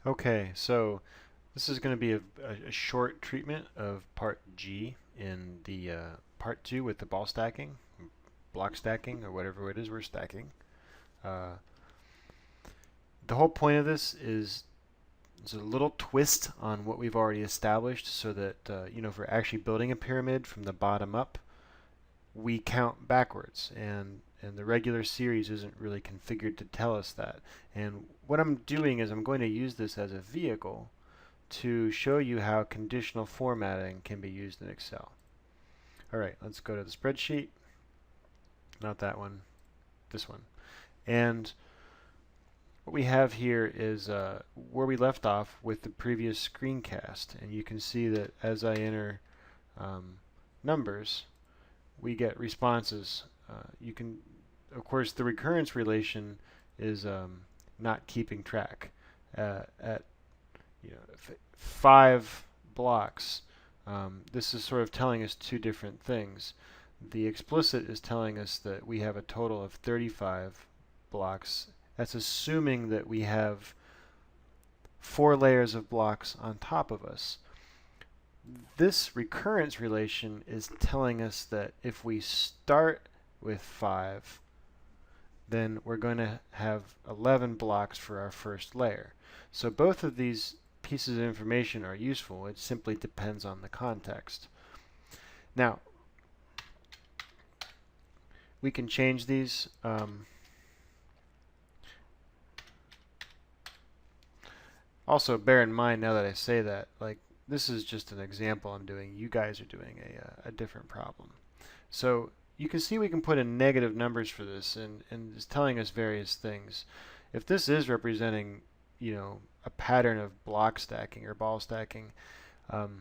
Okay, so this is going to be a short treatment of part G in the part 2 with the ball stacking, block stacking, or whatever it is we're stacking. Uh, the whole point of this is a little twist on what we've already established so that, if we're actually building a pyramid from the bottom up, we count backwards. And the regular series isn't really configured to tell us that. And what I'm doing is I'm going to use this as a vehicle to show you how conditional formatting can be used in Excel. All right, let's go to the spreadsheet. Not that one, this one. And what we have here is where we left off with the previous screencast. And you can see that as I enter numbers, we get responses. Of course, the recurrence relation is not keeping track. At 5 blocks, this is sort of telling us two different things. The explicit is telling us that we have a total of 35 blocks. That's assuming that we have 4 layers of blocks on top of us. This recurrence relation is telling us that if we start with 5, then we're going to have 11 blocks for our first layer. So both of these pieces of information are useful. It simply depends on the context. Now, we can change these. Also, bear in mind now that I say that, like, this is just an example I'm doing. You guys are doing a different problem. So you can see we can put in negative numbers for this, and it's telling us various things. If this is representing, a pattern of block stacking or ball stacking, the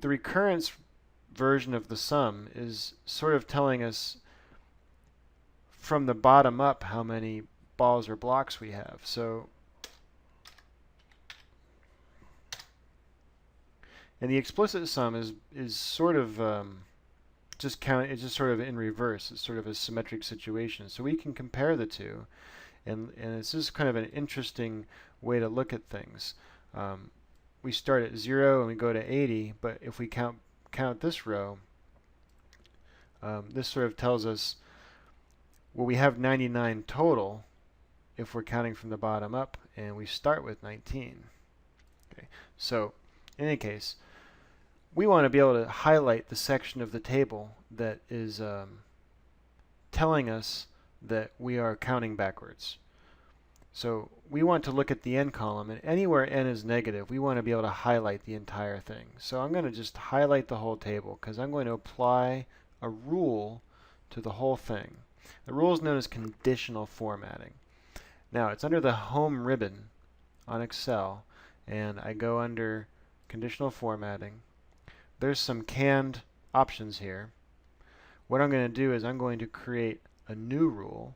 recurrence version of the sum is sort of telling us from the bottom up how many balls or blocks we have. So, and the explicit sum is sort of just count. It's just sort of in reverse. It's sort of a symmetric situation. So we can compare the two, and it's just kind of an interesting way to look at things. We start at 0 and we go to 80, but if we count this row, this sort of tells us, well, we have 99 total if we're counting from the bottom up, and we start with 19. Okay, so in any case, we want to be able to highlight the section of the table that is telling us that we are counting backwards. So we want to look at the n column, and anywhere n is negative, we want to be able to highlight the entire thing. So I'm going to just highlight the whole table because I'm going to apply a rule to the whole thing. The rule is known as conditional formatting. Now, it's under the Home ribbon on Excel, and I go under Conditional Formatting. There's some canned options here. What I'm going to do is I'm going to create a new rule,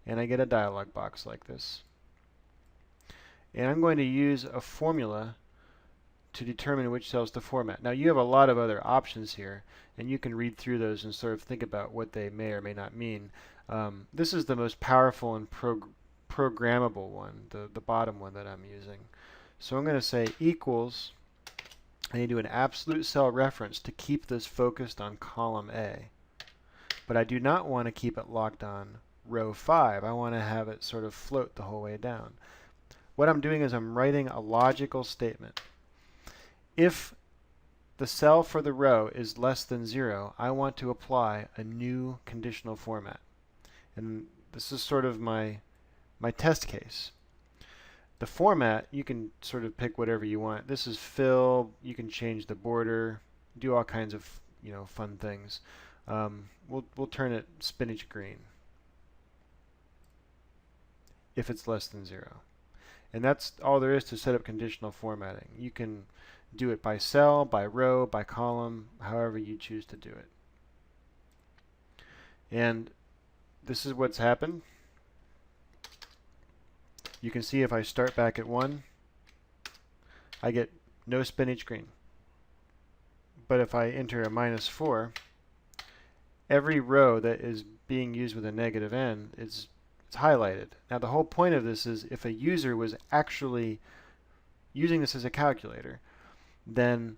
and I get a dialog box like this. And I'm going to use a formula to determine which cells to format. Now, you have a lot of other options here, and you can read through those and sort of think about what they may or may not mean. This is the most powerful and programmable one, the bottom one that I'm using. So I'm going to say equals, I need to do an absolute cell reference to keep this focused on column A. But I do not want to keep it locked on row 5. I want to have it sort of float the whole way down. What I'm doing is I'm writing a logical statement. If the cell for the row is less than 0, I want to apply a new conditional format. And this is sort of my test case. The format, you can sort of pick whatever you want. This is fill. You can change the border, do all kinds of fun things. We'll turn it spinach green if it's less than 0. And that's all there is to set up conditional formatting. You can do it by cell, by row, by column, however you choose to do it. And this is what's happened. You can see if I start back at 1, I get no spinach green. But if I enter a -4, every row that is being used with a negative n, it's It's highlighted. Now the whole point of this is if a user was actually using this as a calculator, then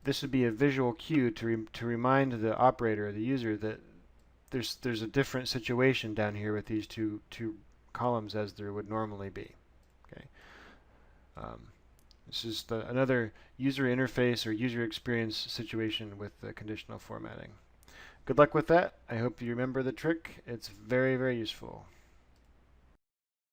this would be a visual cue to remind the operator or the user that there's a different situation down here with these two columns as there would normally be. Okay. This is another user interface or user experience situation with the conditional formatting. Good luck with that. I hope you remember the trick. It's very, very useful.